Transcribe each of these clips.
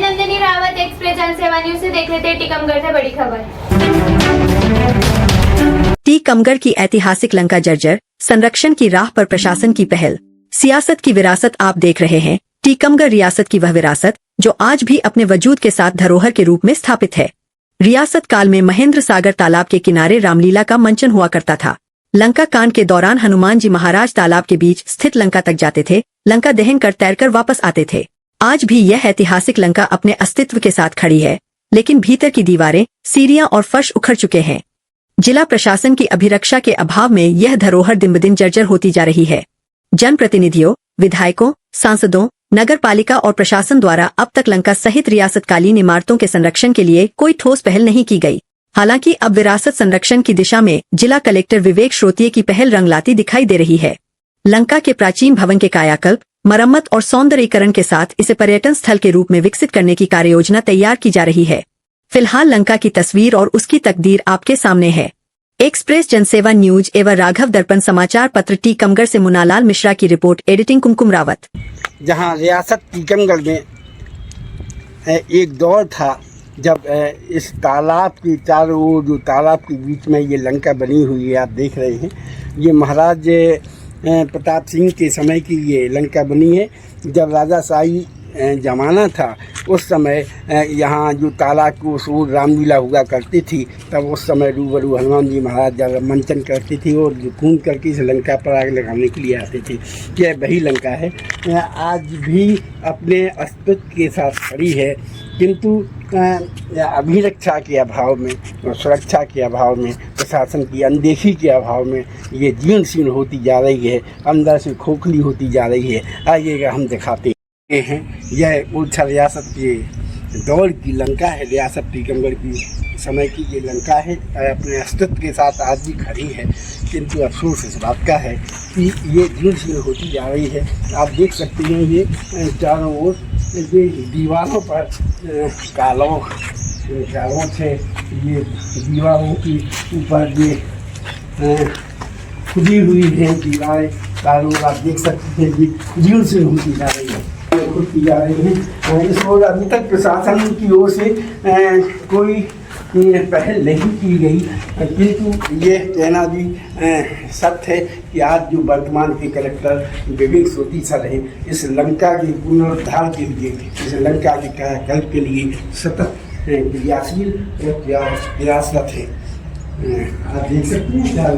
Nandini Rawat express जनसेवा news से देख लेते हैं टीकमगढ़ से बड़ी खबर। टीकमगढ़ की ऐतिहासिक लंका जर्जर, संरक्षण की राह पर प्रशासन की पहल। सियासत की विरासत आप देख रहे हैं। टीकमगढ़ रियासत की वह विरासत जो आज भी अपने वजूद के साथ धरोहर के रूप में स्थापित है। रियासत काल में महेंद्र सागर तालाब के किनारे रामलीला का मंचन हुआ करता था। लंका कांड के दौरान हनुमान जी महाराज तालाब के बीच स्थित लंका तक जाते थे, लंका दहन कर तैरकर वापस आते थे। आज भी यह ऐतिहासिक लंका अपने अस्तित्व के साथ खड़ी है, लेकिन भीतर की दीवारें, सीढ़ियां और फर्श उखड़ चुके हैं। जिला प्रशासन की अभिरक्षा के अभाव में यह धरोहर दिन ब दिन जर्जर होती जा रही है। जनप्रतिनिधियों, विधायकों, सांसदों, नगर पालिका और प्रशासन द्वारा अब तक लंका सहित रियासतकालीन इमारतों के संरक्षण के लिए कोई ठोस पहल नहीं की गई। हालांकि अब विरासत संरक्षण की दिशा में जिला कलेक्टर विवेक श्रोतिये की पहल रंग लाती दिखाई दे रही है। लंका के प्राचीन भवन के कायाकल्प, मरम्मत और सौंदर्यीकरण के साथ इसे पर्यटन स्थल के रूप में विकसित करने की कार्ययोजना तैयार की जा रही है। फिलहाल लंका की तस्वीर और उसकी तकदीर आपके सामने है। एक्सप्रेस जनसेवा न्यूज एवं राघव दर्पण समाचार पत्र टीकमगढ़ से मुन्नालाल मिश्रा की रिपोर्ट, एडिटिंग कुमकुम रावत। जहां रियासत टीकमगढ़ में एक दौर था जब इस तालाब के चारों ओर, जो तालाब के बीच में ये लंका बनी हुई है, आप देख रहे हैं, ये महाराज प्रताप सिंह के समय की ये लंका बनी है। जब राजाशाही ज़माना था उस समय यहाँ जो तालाब को सूर रामलीला हुआ करती थी, तब उस समय रूबरू हनुमान जी महाराज जब मंचन करती थी और घूम करके इस लंका पर आग लगाने के लिए आते थे। यह वही लंका है, आज भी अपने अस्तित्व के साथ खड़ी है, किंतु अभिरक्षा के अभाव में और सुरक्षा के अभाव में, प्रशासन की अनदेखी के अभाव में ये जीर्ण शीर्ण होती जा रही है, अंदर से खोखली होती जा रही है। आइएगा हम दिखाते हैं। यह उड़ीसा रियासत के दौर की लंका है, रियासत टीकमगढ़ की समय की ये लंका है, अपने अस्तित्व के साथ आज भी खड़ी है, किंतु अफसोस इस बात का है कि ये जीर्ण शीर्ण होती जा रही है। आप देख सकते हैं ये चारों ओर ये दीवारों पर कालों से ये दीवारों के ऊपर ये खुदी हुई है दीवारें, कालों आप देख सकते हैं ये जीर्ण शीर्ण होती जा रही है, खुद की जा रही है। इस ओर अभी तक प्रशासन की ओर से कोई पहल नहीं की गई, किंतु ये कहना भी सत्य है कि आज जो वर्तमान के कलेक्टर विवेक श्रोतिये सर हैं, इस लंका के पुनरुद्धार के लिए, इस लंका के कायाकल्प के लिए सतत क्रियाशील और प्रयासरत है। आप देख सकते हैं क्या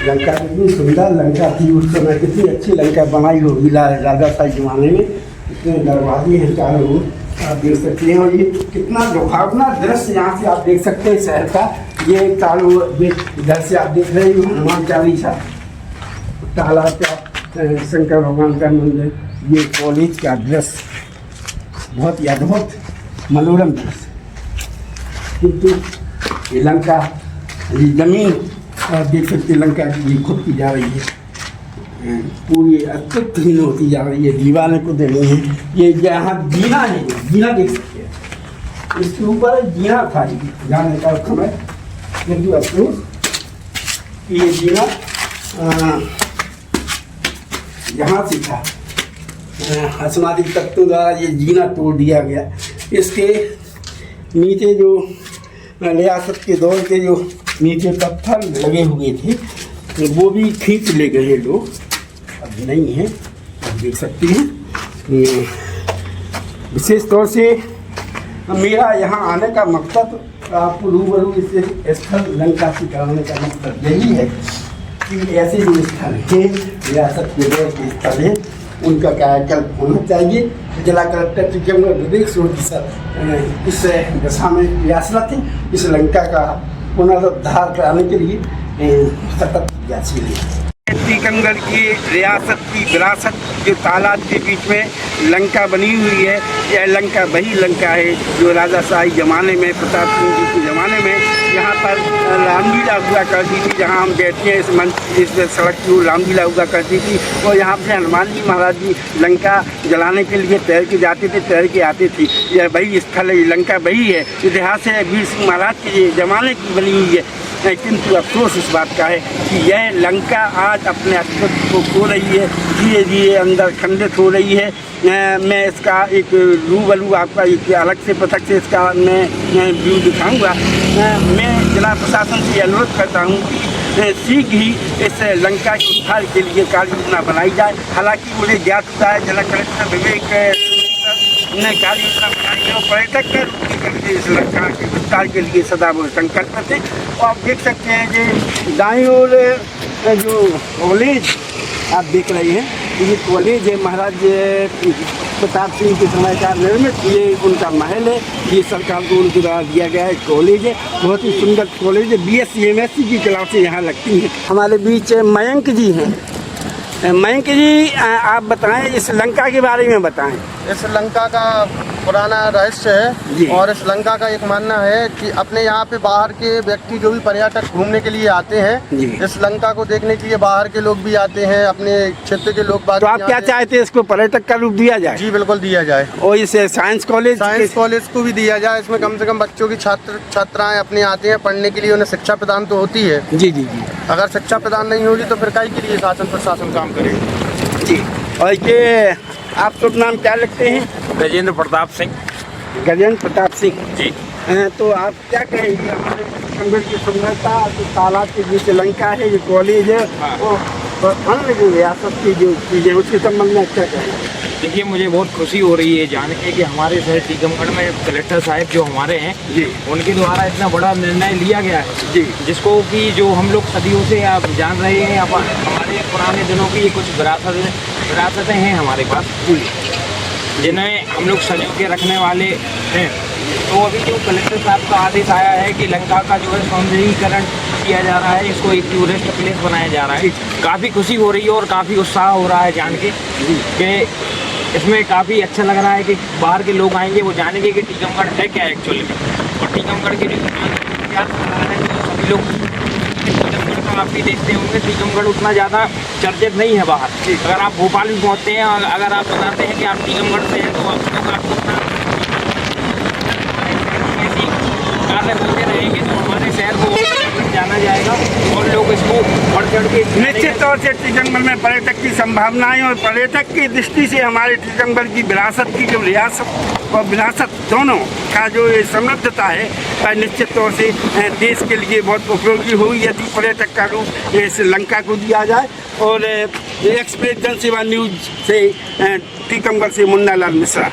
लंका कितनी सुंदर लंका थी उस समय, कितनी अच्छी लंका बनाई होगी राजाशाही जमाने में। इतने दरवाजे हैं चारों ओर, आप देख सकते हैं। और ये कितना दुखावना दृश्य यहाँ से आप देख सकते हैं शहर का। ये चारों इधर से आप देख रहे हैं हनुमान चालीसा, तालाब का, शंकर भगवान का मंदिर, ये कॉलेज का दृश्य, बहुत ही अद्भुत मनोरम दृश्य। किंतु ये लंका, ये जमीन आप देख सकते हैं, लंका की खुद की जा रही है, पूरी अस्तित्वहीन होती जा रही है, दीवारें को दे रही हैं। ये यहाँ जीना है, जीना देख सकते हैं, इसके ऊपर जीना था जाने का समय, किंतु अफसोस कि ये जीना यहाँ से था, असमाजिक तत्वों द्वारा ये जीना तोड़ दिया गया। इसके नीचे जो रियासत के दौर के जो नीचे पत्थर लगे हुए थे वो भी खींच ले गए लोग, अब नहीं है, आप देख सकते हैं। विशेष तौर से मेरा यहाँ आने का मकसद आपको रूबरू इस स्थल लंका से कराने का मकसद यही है कि ऐसे जो स्थल हैं, रियासत के दौर के स्थल हैं, उनका कायाकल्प होना चाहिए। जिला कलेक्टर टीकमगढ़ विवेक श्रोतिये सर इस दशा में प्रयासरत है, इस लंका का पुनरुद्धार कराने के लिए सतत प्रयासशील है। टीकमगढ़ की रियासत की विरासत जो तालाब के बीच में लंका बनी हुई है, यह लंका वही लंका है जो राजाशाही ज़माने में, प्रताप सिंह जी के ज़माने में यहाँ पर रामलीला हुआ करती थी। जहाँ हम बैठते हैं इस सड़क की रामलीला हुआ करती थी, और यहाँ से हनुमान जी महाराज जी लंका जलाने के लिए तैर के जाते थे, तैर के आते थे। यह वही स्थल है, लंका वही है, इतिहास है, वीर सिंह महाराज के ज़माने की बनी हुई है। किंतु अफसोस इस बात का है कि यह लंका आज अपने अस्तित्व को खो रही है, धीरे धीरे अंदर खंडित हो रही है। मैं इसका एक रूबरू आपका एक अलग से पृथक से इसका मैं व्यू दिखाऊंगा। मैं जिला प्रशासन से अनुरोध करता हूँ कि शीघ्र ही इस लंका के उद्धार के लिए कार्य योजना बनाई जाए। हालांकि मुझे ज्ञात होता है जिला कलेक्टर विवेक ने कार्य योजना बनाई है और पर्यटक के रूप में करके इस लंका के उद्धार के लिए सदा वो संकल्प थे। और आप देख सकते हैं कि दाईं ओर जो कॉलेज आप देख रहे हैं, ये कॉलेज है महाराज प्रताप सिंह के समय का निर्मित, ये उनका महल है, ये सरकार को उनके द्वारा दिया गया है कॉलेज है। बहुत ही सुंदर कॉलेज है। BSc MSc की क्लासें यहाँ लगती हैं। हमारे बीच मयंक जी हैं। मयंक जी, आप बताएं, इस लंका के बारे में बताएं। इस लंका का पुराना रहस्य जी। है और इस लंका का एक मानना है कि अपने यहाँ पे बाहर के व्यक्ति जो भी पर्यटक घूमने के लिए आते हैं, जी। इस लंका को देखने के लिए बाहर के लोग भी आते हैं, अपने क्षेत्र के लोग बात। तो आप क्या चाहते हैं, इसको पर्यटक का रूप दिया जाए? जी बिल्कुल दिया जाए। और इसे साइंस कॉलेज को भी दिया जाए। इसमें कम से कम बच्चों की छात्राएं अपने आते हैं पढ़ने के लिए, उन्हें शिक्षा प्रदान तो होती है। जी जी जी। अगर शिक्षा प्रदान नहीं होगी तो फिर काहे के लिए शासन प्रशासन काम करेगा। जी। और ये आप शुभ नाम क्या लिखते हैं? गजेंद्र प्रताप सिंह। गजेंद्र प्रताप सिंह जी। तो आप क्या कहेंगे हमारे टीकमगढ़ की सुंदरता, जो तालाब के बीच लंका है, जो कॉलेज है, और अन्य जो रियासत की जो चीज़ें उसके संबंध में क्या कहेंगे? देखिए, मुझे बहुत खुशी हो रही है जान के कि हमारे शहर टीकमगढ़ में कलेक्टर साहब जो हमारे हैं जी, उनके द्वारा इतना बड़ा निर्णय लिया गया है जी, जिसको कि जो हम लोग सदियों से आप जान रहे हैं। हमारे पुराने दिनों की कुछ विरासतें हैं हमारे पास, जिन्हें हम लोग सजो के रखने वाले हैं। तो अभी जो कलेक्टर साहब का आदेश आया है कि लंका का जो है सौंदर्यीकरण किया जा रहा है, इसको एक टूरिस्ट प्लेस बनाया जा रहा है, काफ़ी खुशी हो रही है और काफ़ी उत्साह हो रहा है जान के कि इसमें काफ़ी अच्छा लग रहा है कि बाहर के लोग आएंगे, वो जानेंगे कि टीकमगढ़ है क्या एक्चुअली में। और टीकमगढ़ के जो क्या है, सभी लोग टीकमगढ़ का आप भी देखते होंगे, टीकमगढ़ उतना ज़्यादा चर्चित नहीं है बाहर। अगर आप भोपाल भी पहुँचते हैं और अगर आप बताते हैं कि आप टीकमगढ़ से हैं तो आप लोग आपको कार्य होते रहेंगे तो हमारे शहर को जाना जाएगा और लोग इसको बढ़ चढ़ के निश्चित तौर से टीकमगढ़ में पर्यटक की संभावनाएं और पर्यटक की दृष्टि से हमारे टीकमगढ़ की विरासत की जो रियासत और विरासत दोनों का जो ये समृद्धता है, निश्चित तौर से देश के लिए बहुत उपयोगी हुई यदि पर्यटक का रूप इस लंका को दिया जाए। और एक्सप्रेस जनसेवा न्यूज से टीकमगढ़ से मुन्ना लाल मिश्रा।